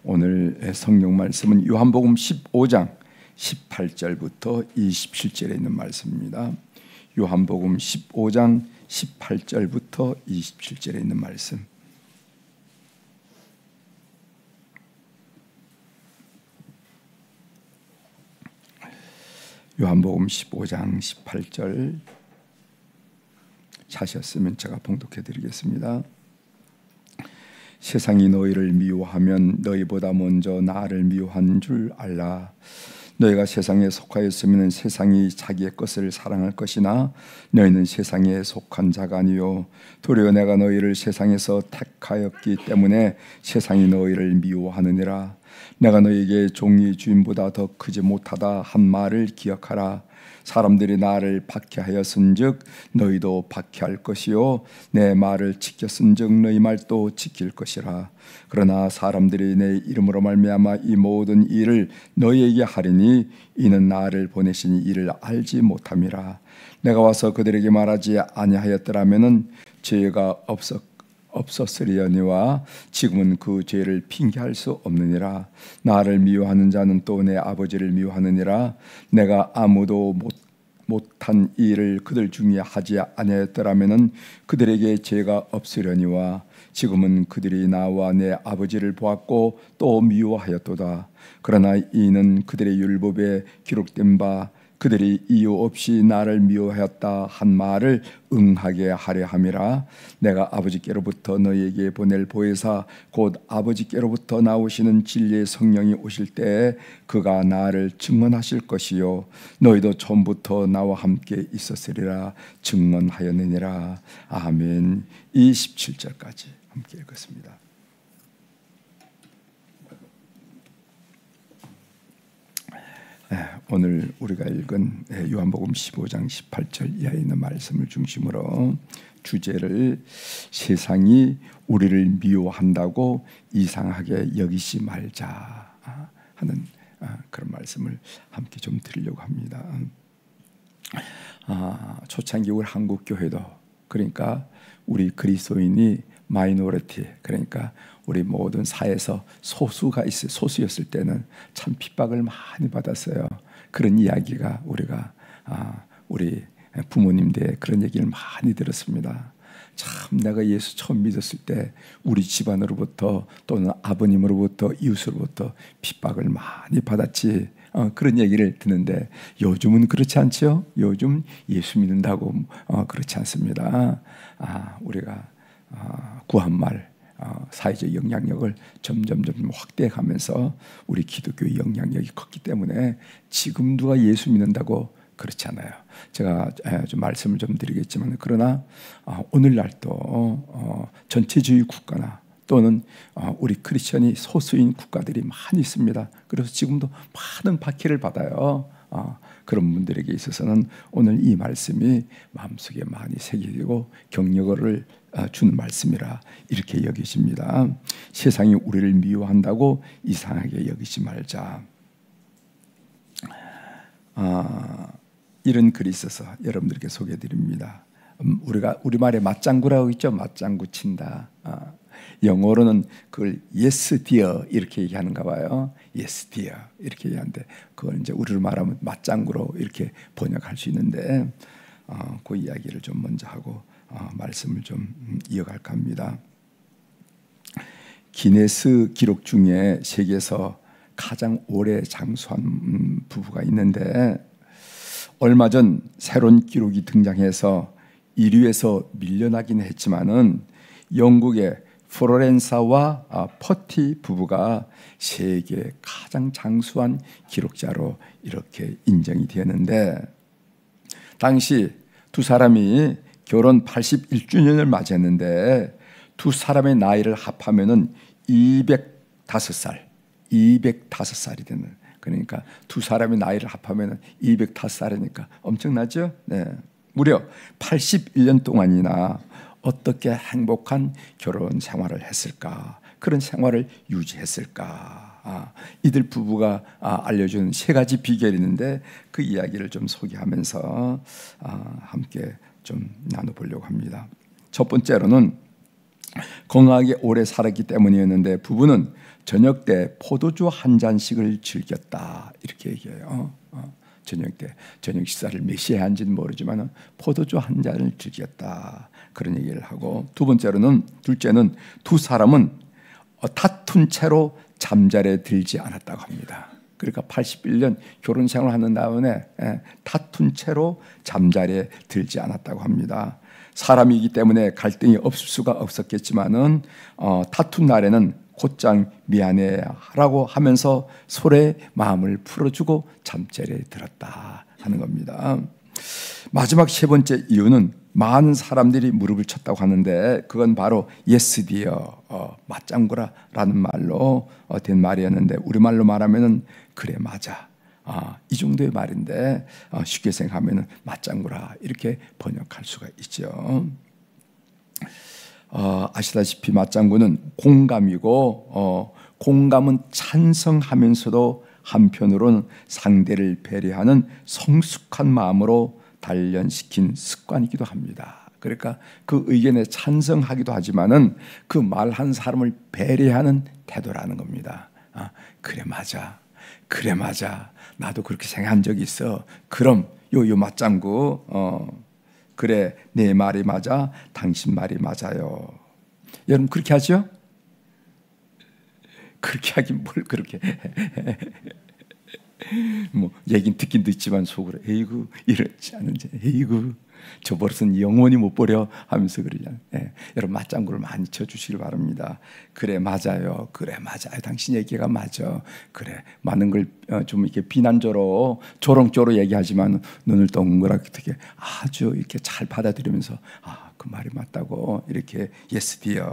오늘 성경 말씀은 요한복음 15장 18절부터 27절에 있는 말씀입니다. 요한복음 15장 18절부터 27절에 있는 말씀. 요한복음 15장 18절 찾으셨으면 제가 봉독해 드리겠습니다. 세상이 너희를 미워하면 너희보다 먼저 나를 미워한 줄 알라. 너희가 세상에 속하였으면 세상이 자기의 것을 사랑할 것이나 너희는 세상에 속한 자가 아니요 도리어 내가 너희를 세상에서 택하였기 때문에 세상이 너희를 미워하느니라. 내가 너희에게 종이 주인보다 더 크지 못하다 한 말을 기억하라. 사람들이 나를 박해하였은즉 너희도 박해할 것이요 내 말을 지켰은즉 너희 말도 지킬 것이라. 그러나 사람들이 내 이름으로 말미암아 이 모든 일을 너희에게 하리니 이는 나를 보내신 이를 알지 못함이라. 내가 와서 그들에게 말하지 아니하였더라면은 죄가 없었으려니와 지금은 그 죄를 핑계할 수 없느니라. 나를 미워하는 자는 또 내 아버지를 미워하느니라. 내가 아무도 못한 일을 그들 중에 하지 아니하였더라면은 그들에게 죄가 없으려니와 지금은 그들이 나와 내 아버지를 보았고 또 미워하였도다. 그러나 이는 그들의 율법에 기록된 바 그들이 이유 없이 나를 미워하였다 한 말을 응하게 하려 함이라. 내가 아버지께로부터 너희에게 보낼 보혜사 곧 아버지께로부터 나오시는 진리의 성령이 오실 때에 그가 나를 증언하실 것이요 너희도 처음부터 나와 함께 있었으리라 증언하였느니라. 아멘. 27절까지 함께 읽겠습니다. 오늘 우리가 읽은 요한복음 15장 18절 이하에 있는 말씀을 중심으로 주제를 세상이 우리를 미워한다고 이상하게 여기지 말자 하는 그런 말씀을 함께 좀 드리려고 합니다. 초창기 우리 한국 교회도 그러니까 우리 그리스도인이 마이너리티 그러니까 우리 모든 사회에서 소수였을 때는 참 핍박을 많이 받았어요. 그런 이야기가 우리가 우리 부모님들 그런 얘기를 많이 들었습니다. 참 내가 예수 처음 믿었을 때 우리 집안으로부터 또는 아버님으로부터 이웃으로부터 핍박을 많이 받았지. 그런 얘기를 듣는데 요즘은 그렇지 않죠? 요즘 예수 믿는다고 그렇지 않습니다. 우리가 구한말 사회적 영향력을 점점 확대해가면서 우리 기독교의 영향력이 컸기 때문에 지금 누가 예수 믿는다고 그렇지 않아요. 제가 좀 말씀을 좀 드리겠지만 그러나 오늘날도 전체주의 국가나 또는 우리 크리스천이 소수인 국가들이 많이 있습니다. 그래서 지금도 많은 박해를 받아요. 그런 분들에게 있어서는 오늘 이 말씀이 마음속에 많이 새기고 격려를 주는 말씀이라 이렇게 여기십니다. 세상이 우리를 미워한다고 이상하게 여기지 말자. 이런 글이 있어서 여러분들께 소개해드립니다. 우리가 우리말에 맞장구라고 있죠. 맞장구 친다. 영어로는 그걸 yes dear 이렇게 얘기하는가 봐요. yes dear 이렇게 얘기하는데 그걸 이제 우리로 말하면 맞장구로 이렇게 번역할 수 있는데 그 이야기를 좀 먼저 하고 말씀을 좀 이어갈까 합니다. 기네스 기록 중에 세계에서 가장 오래 장수한 부부가 있는데 얼마 전 새로운 기록이 등장해서 1위에서 밀려나긴 했지만은 영국의 플로렌사와 퍼티 부부가 세계 가장 장수한 기록자로 이렇게 인정이 되었는데 당시 두 사람이 결혼 81주년을 맞이했는데 두 사람의 나이를 합하면은 205살이 되는 그러니까 두 사람의 나이를 합하면은 205살이니까 엄청나죠? 네. 무려 81년 동안이나 어떻게 행복한 결혼 생활을 했을까? 그런 생활을 유지했을까? 이들 부부가 알려준 세 가지 비결이 있는데 그 이야기를 좀 소개하면서 함께 좀 나눠보려고 합니다. 첫 번째로는 건강하게 오래 살았기 때문이었는데 부부는 저녁 때 포도주 한 잔씩을 즐겼다. 이렇게 얘기해요. 저녁 때 저녁 식사를 몇 시에 한지는 모르지만 포도주 한 잔을 즐겼다. 그런 얘기를 하고, 둘째는 두 사람은 다툰 채로 잠자리에 들지 않았다고 합니다. 그러니까 81년 결혼 생활을 하는 다음에 다툰 채로 잠자리에 들지 않았다고 합니다. 사람이기 때문에 갈등이 없을 수가 없었겠지만은 다툰 날에는 곧장 미안해라고 하면서 서로의 마음을 풀어주고 잠자리에 들었다 하는 겁니다. 마지막 세 번째 이유는 많은 사람들이 무릎을 쳤다고 하는데, 그건 바로 yes dear, 맞장구라라는 말로 된 말이었는데, 우리말로 말하면은 그래 맞아, 이 정도의 말인데 쉽게 생각하면은 맞장구라 이렇게 번역할 수가 있죠. 아시다시피 맞장구는 공감이고, 공감은 찬성하면서도 한편으로는 상대를 배려하는 성숙한 마음으로 단련시킨 습관이기도 합니다. 그러니까 그 의견에 찬성하기도 하지만은 그 말한 사람을 배려하는 태도라는 겁니다. 그래 맞아, 그래 맞아, 나도 그렇게 생각한 적이 있어. 그럼 요 맞장구, 그래 내 말이 맞아, 당신 말이 맞아요. 여러분 그렇게 하죠? 그렇게 하긴 뭘 그렇게 뭐 얘긴 듣긴 듣지만 속으로 에이구 이렇지 않은지, 에이구 저 버릇은 영원히 못 버려 하면서 그러잖아요. 여러분 맞장구를 많이 쳐주시길 바랍니다. 그래 맞아요, 그래 맞아요, 당신 얘기가 맞아, 그래 많은 걸 좀 이렇게 비난조로 조롱조로 얘기하지만 눈을 동그랗게 아주 이렇게 잘 받아들이면서 그 말이 맞다고 이렇게 yes dear.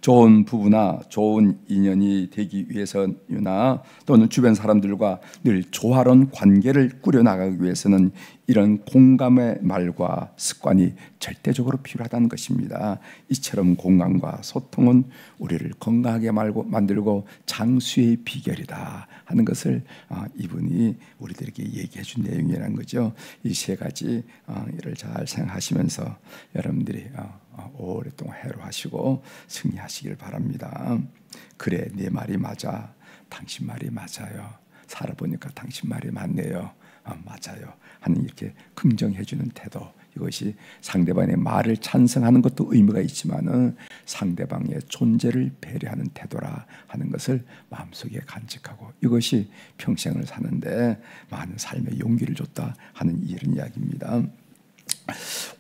좋은 부부나 좋은 인연이 되기 위해서나 또는 주변 사람들과 늘 조화로운 관계를 꾸려나가기 위해서는 이런 공감의 말과 습관이 절대적으로 필요하다는 것입니다. 이처럼 공감과 소통은 우리를 건강하게 만들고 장수의 비결이다 하는 것을 이분이 우리들에게 얘기해 준 내용이라는 거죠. 이 세 가지 일을 잘 생각하시면서 여러분들이 오랫동안 해로하시고 승리하시길 바랍니다. 그래 네 말이 맞아, 당신 말이 맞아요, 살아보니까 당신 말이 맞네요, 맞아요 하는 이렇게 긍정해주는 태도, 이것이 상대방의 말을 찬성하는 것도 의미가 있지만은 상대방의 존재를 배려하는 태도라 하는 것을 마음속에 간직하고, 이것이 평생을 사는데 많은 삶의 용기를 줬다 하는 이런 이야기입니다.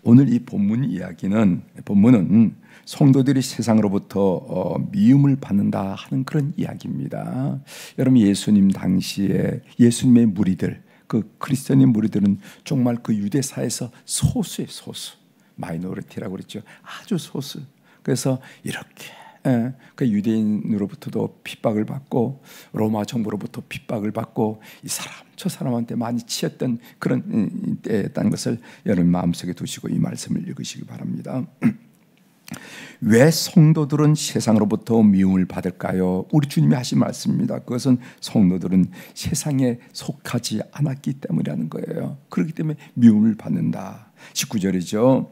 오늘 이 본문은 성도들이 세상으로부터 미움을 받는다 하는 그런 이야기입니다. 여러분 예수님 당시에 예수님의 무리들, 그 그리스도인의 무리들은 정말 그 유대사에서 소수의 소수, 마이너리티라고 그랬죠. 아주 소수. 그래서 이렇게 그 유대인으로부터도 핍박을 받고 로마 정부로부터 핍박을 받고 이 사람 저 사람한테 많이 치였던 그런 때였다는 것을 여러분 마음속에 두시고 이 말씀을 읽으시기 바랍니다. 왜 성도들은 세상으로부터 미움을 받을까요? 우리 주님이 하신 말씀입니다. 그것은 성도들은 세상에 속하지 않았기 때문이라는 거예요. 그렇기 때문에 미움을 받는다. 19절이죠.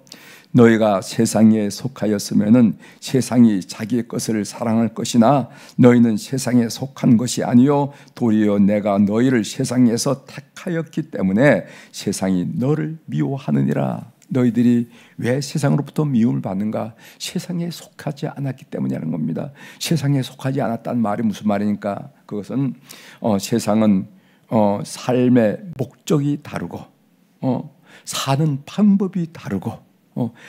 너희가 세상에 속하였으면은 세상이 자기의 것을 사랑할 것이나 너희는 세상에 속한 것이 아니요 도리어 내가 너희를 세상에서 택하였기 때문에 세상이 너를 미워하느니라. 너희들이 왜 세상으로부터 미움을 받는가? 세상에 속하지 않았기 때문이라는 겁니다. 세상에 속하지 않았다는 말이 무슨 말이니까? 그것은 세상은 삶의 목적이 다르고 사는 방법이 다르고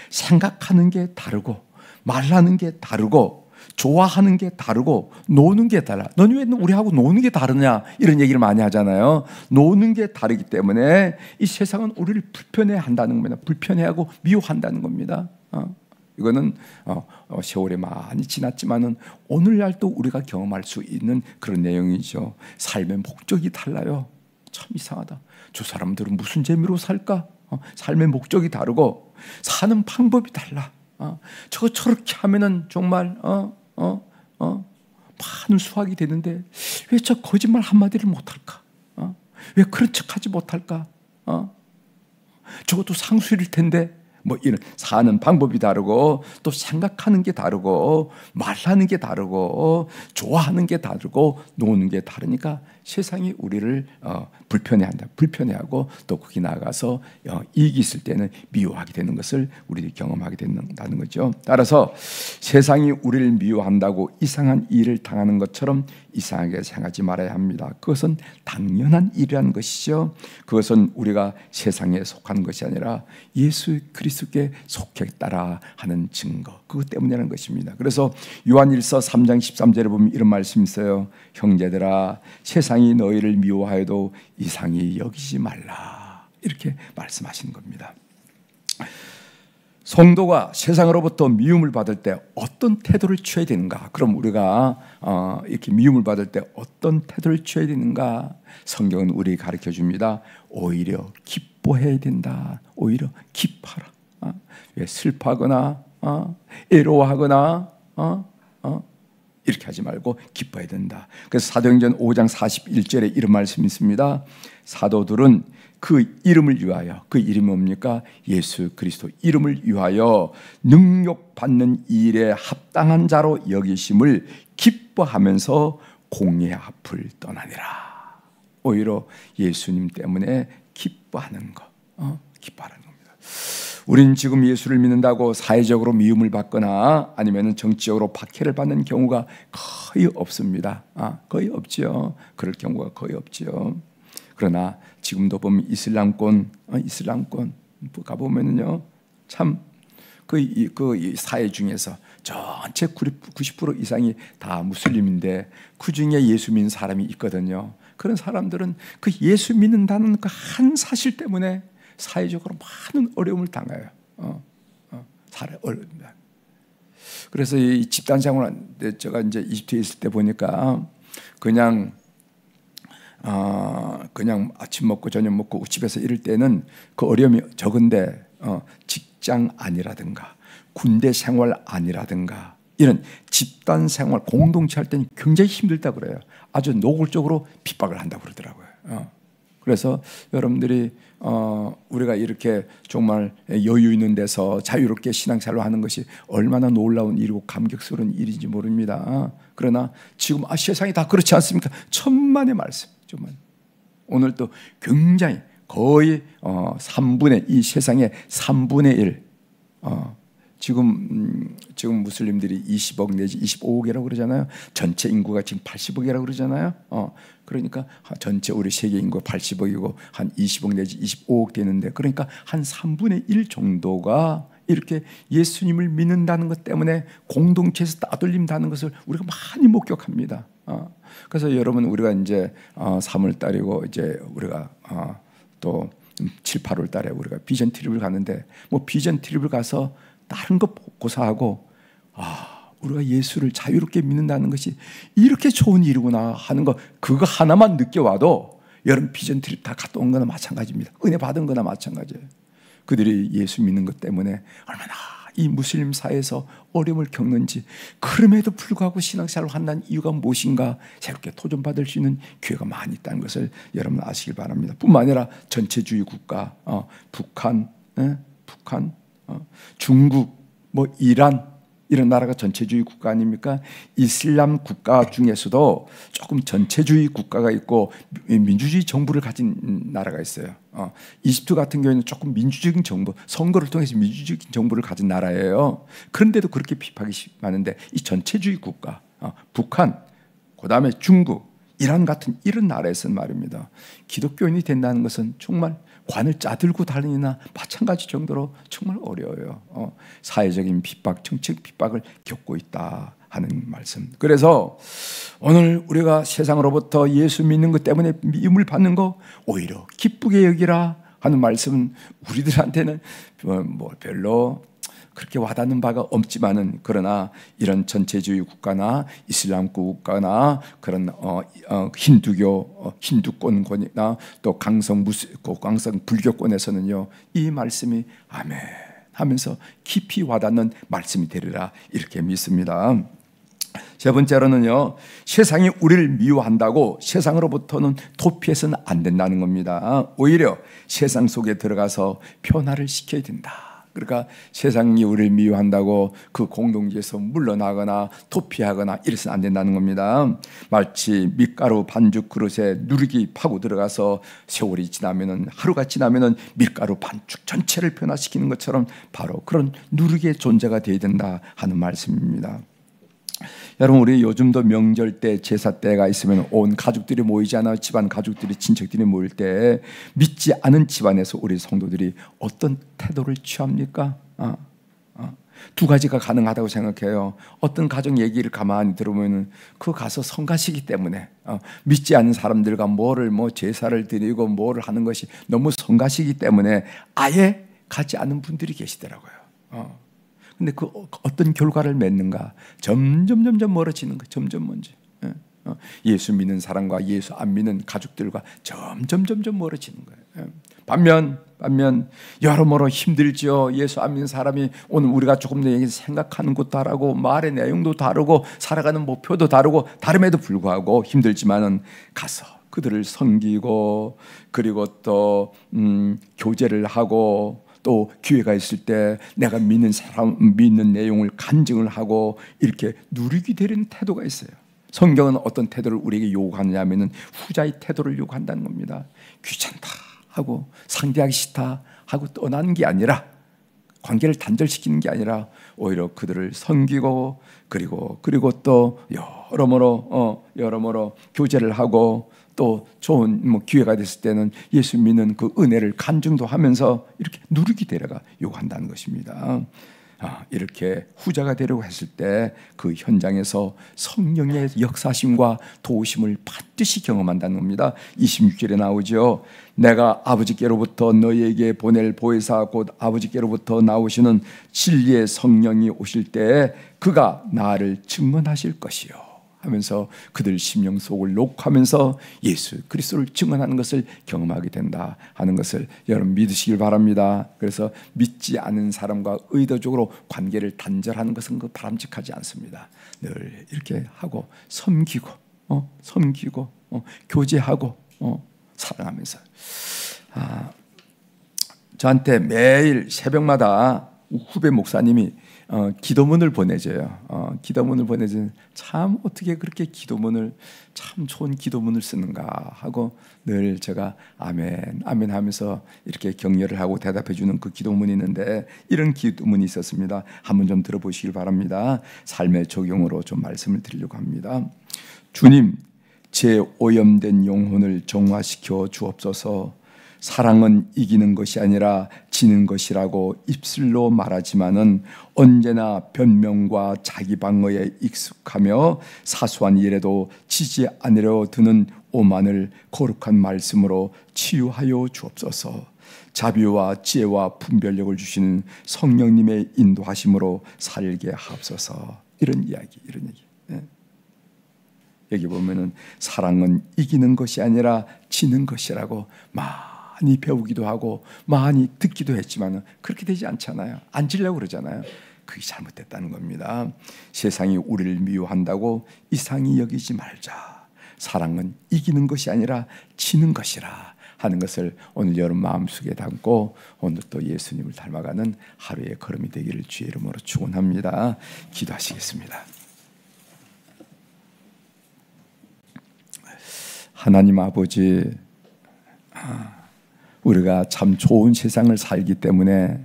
생각하는 게 다르고 말하는 게 다르고 좋아하는 게 다르고 노는 게 달라. 너는 왜 우리하고 노는 게 다르냐? 이런 얘기를 많이 하잖아요. 노는 게 다르기 때문에 이 세상은 우리를 불편해한다는 겁니다. 불편해하고 미워한다는 겁니다. 이거는 세월이 많이 지났지만은 오늘날도 우리가 경험할 수 있는 그런 내용이죠. 삶의 목적이 달라요. 참 이상하다. 저 사람들은 무슨 재미로 살까? 삶의 목적이 다르고 사는 방법이 달라. 저렇게 하면은 정말 많은 수확이 되는데 왜 저 거짓말 한마디를 못할까? 왜 그런 척하지 못할까? 저것도 상술일 텐데 뭐 이런 사는 방법이 다르고 또 생각하는 게 다르고 말하는 게 다르고 좋아하는 게 다르고 노는 게 다르니까 세상이 우리를 불편해하고 또 거기 나가서 이익이 있을 때는 미워하게 되는 것을 우리들이 경험하게 된다는 거죠. 따라서 세상이 우리를 미워한다고 이상한 일을 당하는 것처럼 이상하게 생각하지 말아야 합니다. 그것은 당연한 일이라는 것이죠. 그것은 우리가 세상에 속한 것이 아니라 예수 그리스도께 속했다라 하는 증거, 그것 때문이라는 것입니다. 그래서 요한일서 3장 13절에 보면 이런 말씀이 있어요. 형제들아, 세상이 너희를 미워하여도 이상히 여기지 말라, 이렇게 말씀하시는 겁니다. 성도가 세상으로부터 미움을 받을 때 어떤 태도를 취해야 되는가? 그럼 우리가 이렇게 미움을 받을 때 어떤 태도를 취해야 되는가? 성경은 우리에게 가르쳐 줍니다. 오히려 기뻐해야 된다. 오히려 기뻐하라. 왜 슬퍼하거나 애로워하거나 이렇게 하지 말고 기뻐해야 된다. 그래서 사도행전 5장 41절에 이런 말씀이 있습니다. 사도들은 그 이름을 위하여, 그 이름이 뭡니까? 예수 그리스도 이름을 위하여 능욕받는 일에 합당한 자로 여기심을 기뻐하면서 공의 앞을 떠나니라. 오히려 예수님 때문에 기뻐하는 것, 기뻐하는 겁니다. 우린 지금 예수를 믿는다고 사회적으로 미움을 받거나 아니면 정치적으로 박해를 받는 경우가 거의 없습니다. 거의 없죠. 그럴 경우가 거의 없죠. 그러나 지금도 보면 이슬람권 가보면은요, 참 그 사회 중에서 전체 90% 이상이 다 무슬림인데 그 중에 예수 믿는 사람이 있거든요. 그런 사람들은 그 예수 믿는다는 그 한 사실 때문에 사회적으로 많은 어려움을 당해요. 어렵습니다. 그래서 이 집단 생활, 제가 이제 이집트에 있을 때 보니까 그냥 아침 먹고 저녁 먹고 집에서 이럴 때는 그 어려움이 적은데 직장 아니라든가 군대 생활 아니라든가 이런 집단 생활 공동체 할 때는 굉장히 힘들다 그래요. 아주 노골적으로 핍박을 한다고 그러더라고요. 그래서 여러분들이 우리가 이렇게 정말 여유 있는 데서 자유롭게 신앙생활을 하는 것이 얼마나 놀라운 일이고 감격스러운 일인지 모릅니다. 그러나 지금 세상이 다 그렇지 않습니까? 천만의 말씀. 정말 오늘도 굉장히 거의 3분의 이 세상의 3분의 1 지금 무슬림들이 20억 내지 25억이라고 그러잖아요. 전체 인구가 지금 80억이라고 그러잖아요. 그러니까 전체 우리 세계 인구 80억이고 한 20억 내지 25억 되는데, 그러니까 한 3분의 1 정도가 이렇게 예수님을 믿는다는 것 때문에 공동체에서 따돌림다는 것을 우리가 많이 목격합니다. 그래서 여러분, 우리가 이제 3월 달이고 이제 우리가 또 7, 8월 달에 우리가 비전 트립을 가는데, 뭐 비전 트립을 가서 다른 거 고사하고 우리가 예수를 자유롭게 믿는다는 것이 이렇게 좋은 일이구나 하는 거, 그거 하나만 느껴와도 여러분 비전 트립 다 갔다 온 거나 마찬가지입니다. 은혜 받은 거나 마찬가지예요. 그들이 예수 믿는 것 때문에 얼마나 이 무슬림 사회에서 어려움을 겪는지, 그럼에도 불구하고 신앙생활을 한다는 이유가 무엇인가 새롭게 도전받을 수 있는 기회가 많이 있다는 것을 여러분 아시길 바랍니다. 뿐만 아니라 전체주의 국가, 북한, 중국, 뭐 이란, 이런 나라가 전체주의 국가 아닙니까? 이슬람 국가 중에서도 조금 전체주의 국가가 있고 민주주의 정부를 가진 나라가 있어요. 이집트 같은 경우에는 조금 민주적인 정부, 선거를 통해서 민주적인 정부를 가진 나라예요. 그런데도 그렇게 비판이 많은데, 이 전체주의 국가, 북한, 그다음에 중국, 이란 같은 이런 나라에서는 말입니다, 기독교인이 된다는 것은 정말 관을 짜들고 다니나 마찬가지 정도로 정말 어려워요. 사회적인 핍박, 정책 핍박을 겪고 있다 하는 말씀. 그래서 오늘 우리가 세상으로부터 예수 믿는 것 때문에 미움을 받는 거 오히려 기쁘게 여기라 하는 말씀은 우리들한테는 뭐 별로 그렇게 와닿는 바가 없지만은, 그러나 이런 전체주의 국가나 이슬람 국가나 그런 힌두권이나 또 강성 불교권에서는요, 이 말씀이 아멘 하면서 깊이 와닿는 말씀이 되리라 이렇게 믿습니다. 세 번째로는요, 세상이 우리를 미워한다고 세상으로부터는 도피해서는 안 된다는 겁니다. 오히려 세상 속에 들어가서 변화를 시켜야 된다. 그러니까 세상이 우리를 미워한다고 그 공동체에서 물러나거나 도피하거나 이래서는 안 된다는 겁니다. 마치 밀가루 반죽 그릇에 누룩이 파고 들어가서 세월이 지나면은, 하루가 지나면은 밀가루 반죽 전체를 변화시키는 것처럼 바로 그런 누룩의 존재가 되어야 된다 하는 말씀입니다. 여러분, 우리 요즘도 명절 때, 제사 때가 있으면 온 가족들이 모이잖아요. 집안 가족들이, 친척들이 모일 때 믿지 않은 집안에서 우리 성도들이 어떤 태도를 취합니까? 두 가지가 가능하다고 생각해요. 어떤 가정 얘기를 가만히 들어보면 그 가서 성가시기 때문에 믿지 않는 사람들과 뭐를 제사를 드리고 뭐를 하는 것이 너무 성가시기 때문에 아예 가지 않는 분들이 계시더라고요. 근데 그 어떤 결과를 맺는가? 점점 멀어지는 거. 점점 먼저. 예수 믿는 사람과 예수 안 믿는 가족들과 점점 멀어지는 거예요. 반면 여러모로 힘들죠. 예수 안 믿는 사람이 오늘 우리가 조금 더 생각하는 것도 다르고 말의 내용도 다르고 살아가는 목표도 다르고 다름에도 불구하고 힘들지만은 가서 그들을 섬기고 그리고 또 교제를 하고 또 기회가 있을 때 내가 믿는 사람, 믿는 내용을 간증을 하고 이렇게 누리게 되는 태도가 있어요. 성경은 어떤 태도를 우리에게 요구하느냐면은 후자의 태도를 요구한다는 겁니다. 귀찮다 하고 상대하기 싫다 하고 떠나는 게 아니라, 관계를 단절시키는 게 아니라 오히려 그들을 섬기고 그리고 또 여러모로 교제를 하고 또 좋은 기회가 됐을 때는 예수 믿는 그 은혜를 간증도 하면서 이렇게 누리게 되려가 요구한다는 것입니다. 이렇게 후자가 되려고 했을 때 그 현장에서 성령의 역사심과 도우심을 반드시 경험한다는 겁니다. 26절에 나오죠. 내가 아버지께로부터 너희에게 보낼 보혜사 곧 아버지께로부터 나오시는 진리의 성령이 오실 때에 그가 나를 증언하실 것이요 하면서 그들 심령 속을 녹하면서 예수 그리스도를 증언하는 것을 경험하게 된다 하는 것을 여러분 믿으시길 바랍니다. 그래서 믿지 않은 사람과 의도적으로 관계를 단절하는 것은 바람직하지 않습니다. 늘 이렇게 하고 섬기고 교제하고 사랑하면서 저한테 매일 새벽마다 후배 목사님이 기도문을 보내줘요. 기도문을 보내주는, 참 어떻게 그렇게 기도문을, 참 좋은 기도문을 쓰는가 하고 늘 제가 아멘 아멘 하면서 이렇게 격려를 하고 대답해 주는 그 기도문이 있는데, 이런 기도문이 있었습니다. 한번 좀 들어보시길 바랍니다. 삶의 적용으로 좀 말씀을 드리려고 합니다. 주님, 제 오염된 영혼을 정화시켜 주옵소서. 사랑은 이기는 것이 아니라 지는 것이라고 입술로 말하지만은 언제나 변명과 자기 방어에 익숙하며 사소한 일에도 지지 않으려 드는 오만을 거룩한 말씀으로 치유하여 주옵소서. 자비와 지혜와 분별력을 주시는 성령님의 인도하심으로 살게 하옵소서. 이런 얘기. 여기 보면은 사랑은 이기는 것이 아니라 지는 것이라고 많이 배우기도 하고 많이 듣기도 했지만 그렇게 되지 않잖아요. 안 지려고 그러잖아요. 그게 잘못됐다는 겁니다. 세상이 우리를 미워한다고 이상히 여기지 말자. 사랑은 이기는 것이 아니라 지는 것이라 하는 것을 오늘 여러분 마음속에 담고 오늘 또 예수님을 닮아가는 하루의 걸음이 되기를 주의 이름으로 축원합니다. 기도하시겠습니다. 하나님 아버지, 우리가 참 좋은 세상을 살기 때문에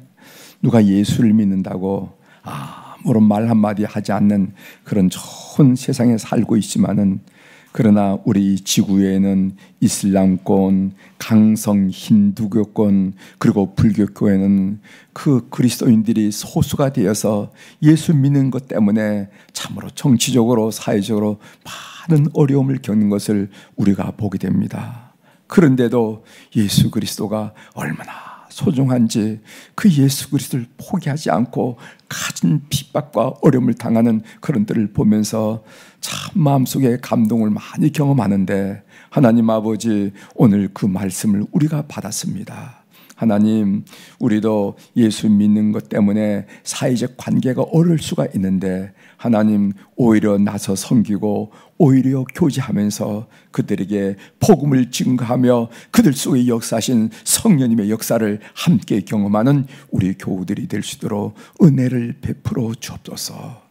누가 예수를 믿는다고 아무런 말 한마디 하지 않는 그런 좋은 세상에 살고 있지만은, 그러나 우리 지구에는 이슬람권, 강성 힌두교권, 그리고 불교교회는 그 그리스도인들이 소수가 되어서 예수 믿는 것 때문에 참으로 정치적으로 사회적으로 많은 어려움을 겪는 것을 우리가 보게 됩니다. 그런데도 예수 그리스도가 얼마나 소중한지 그 예수 그리스도를 포기하지 않고 가진 핍박과 어려움을 당하는 그런들을 보면서 참 마음속에 감동을 많이 경험하는데, 하나님 아버지, 오늘 그 말씀을 우리가 받았습니다. 하나님, 우리도 예수 믿는 것 때문에 사회적 관계가 어려울 수가 있는데 하나님, 오히려 나서 섬기고 오히려 교제하면서 그들에게 복음을 증거하며 그들 속에 역사하신 성령님의 역사를 함께 경험하는 우리 교우들이 될 수 있도록 은혜를 베풀어 주옵소서.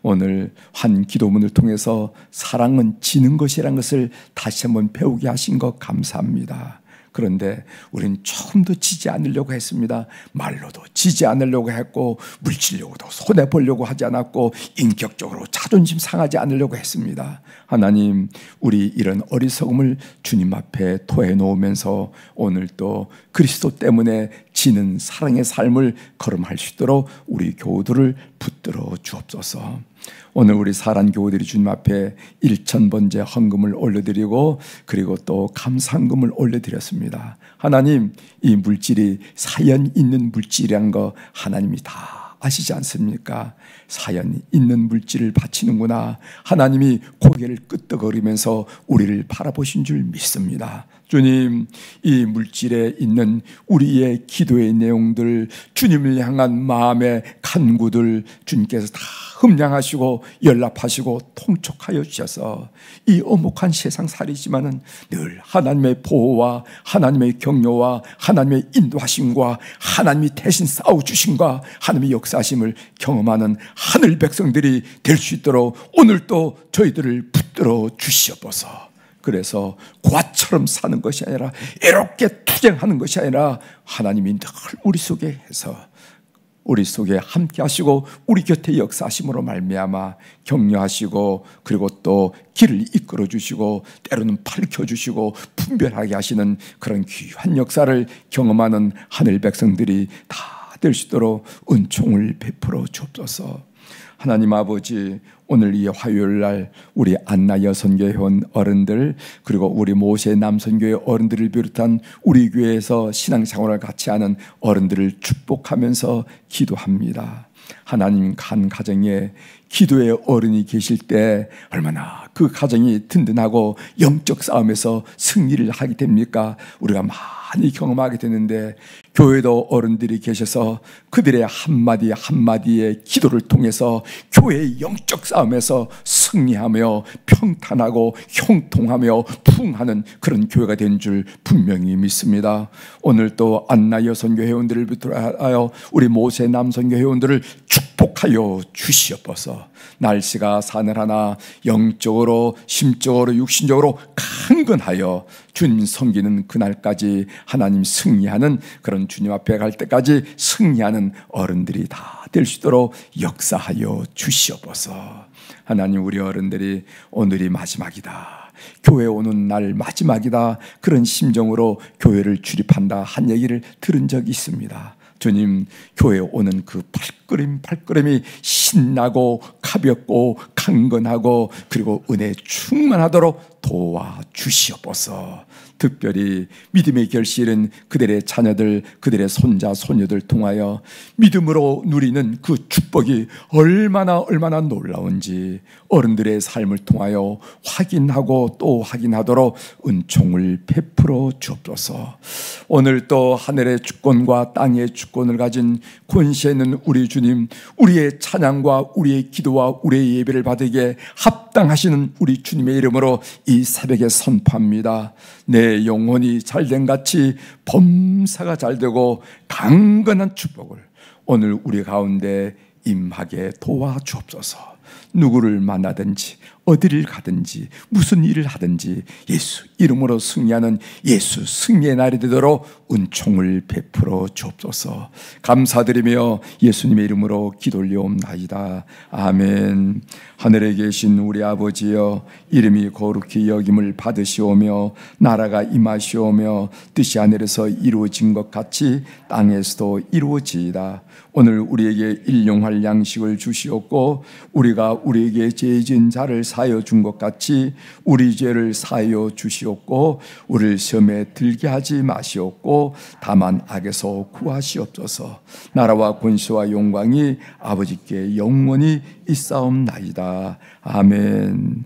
오늘 한 기도문을 통해서 사랑은 지는 것이라는 것을 다시 한번 배우게 하신 것 감사합니다. 그런데 우리는 처음도 지지 않으려고 했습니다. 말로도 지지 않으려고 했고 물질적으로도 손해보려고 하지 않았고 인격적으로 자존심 상하지 않으려고 했습니다. 하나님, 우리 이런 어리석음을 주님 앞에 토해 놓으면서 오늘 또 그리스도 때문에 지는 사랑의 삶을 걸음할 수 있도록 우리 교우들을 붙들어 주옵소서. 오늘 우리 사란 교우들이 주님 앞에 1,000번째 헌금을 올려드리고 그리고 또 감사헌금을 올려드렸습니다. 하나님, 이 물질이 사연 있는 물질이란 거 하나님이 다 아시지 않습니까? 사연 있는 물질을 바치는구나. 하나님이 고개를 끄덕거리면서 우리를 바라보신 줄 믿습니다. 주님, 이 물질에 있는 우리의 기도의 내용들, 주님을 향한 마음의 간구들 주님께서 다 흠량하시고 연락하시고 통촉하여 주셔서 이 엄혹한 세상살이지만은 늘 하나님의 보호와 하나님의 격려와 하나님의 인도하심과 하나님이 대신 싸워주심과 하나님의 역사하심을 경험하는 하늘 백성들이 될 수 있도록 오늘도 저희들을 붙들어 주시옵소서. 그래서 고아처럼 사는 것이 아니라 이렇게 투쟁하는 것이 아니라 하나님이 늘 우리 속에 해서 우리 속에 함께 하시고 우리 곁에 역사하심으로 말미암아 격려하시고 그리고 또 길을 이끌어 주시고 때로는 밝혀 주시고 분별하게 하시는 그런 귀한 역사를 경험하는 하늘 백성들이 다 될 수 있도록 은총을 베풀어 주옵소서. 하나님 아버지, 오늘 이 화요일 날 우리 안나 여선교회 회원 어른들 그리고 우리 모세 남선교회 어른들을 비롯한 우리 교회에서 신앙생활을 같이 하는 어른들을 축복하면서 기도합니다. 하나님, 간 가정에 기도의 어른이 계실 때 얼마나 그 가정이 든든하고 영적 싸움에서 승리를 하게 됩니까? 우리가 많이 경험하게 되는데 교회도 어른들이 계셔서 그들의 한마디 한마디의 기도를 통해서 교회의 영적 싸움에서 승리하며 평탄하고 형통하며 부흥하는 그런 교회가 된 줄 분명히 믿습니다. 오늘 또 안나 여선교 회원들을 비롯하여 우리 모세 남선교 회원들을 축복하여 주시옵소서. 날씨가 사늘하나 영적으로 심적으로 육신적으로 강건하여 주님 섬기는 그날까지 하나님 승리하는 그런 주님 앞에 갈 때까지 승리하는 어른들이 다 될 수 있도록 역사하여 주시옵소서. 하나님, 우리 어른들이 오늘이 마지막이다, 교회 오는 날 마지막이다, 그런 심정으로 교회를 출입한다 한 얘기를 들은 적이 있습니다. 주님, 교회에 오는 그 발걸음이 신나고 가볍고 강건하고 그리고 은혜 충만하도록 도와주시옵소서. 특별히 믿음의 결실은 그들의 자녀들, 그들의 손자, 소녀들 통하여 믿음으로 누리는 그 축복이 얼마나 놀라운지 어른들의 삶을 통하여 확인하고 또 확인하도록 은총을 베풀어 주옵소서. 오늘 또 하늘의 주권과 땅의 주권을 가진 권세 있는 우리 주님, 우리의 찬양과 우리의 기도와 우리의 예배를 받으기에 합당하시는 우리 주님의 이름으로 이 새벽에 선포합니다. 내 영혼이 잘된 같이 범사가 잘되고 강건한 축복을 오늘 우리 가운데 임하게 도와주옵소서. 누구를 만나든지 어디를 가든지 무슨 일을 하든지 예수 이름으로 승리하는 예수 승리의 날이 되도록 은총을 베풀어 주옵소서. 감사드리며 예수님의 이름으로 기도 올려옵나이다. 아멘. 하늘에 계신 우리 아버지여, 이름이 거룩히 여김을 받으시오며 나라가 임하시오며 뜻이 하늘에서 이루어진 것 같이 땅에서도 이루어지이다. 오늘 우리에게 일용할 양식을 주시옵고 우리가 우리에게 죄 지은 자를 사하여 준 것 같이 우리 죄를 사하여 주시옵고 우리를 시험에 들게 하지 마시옵고 다만 악에서 구하시옵소서. 나라와 권세와 영광이 아버지께 영원히 있사옵나이다. 아멘.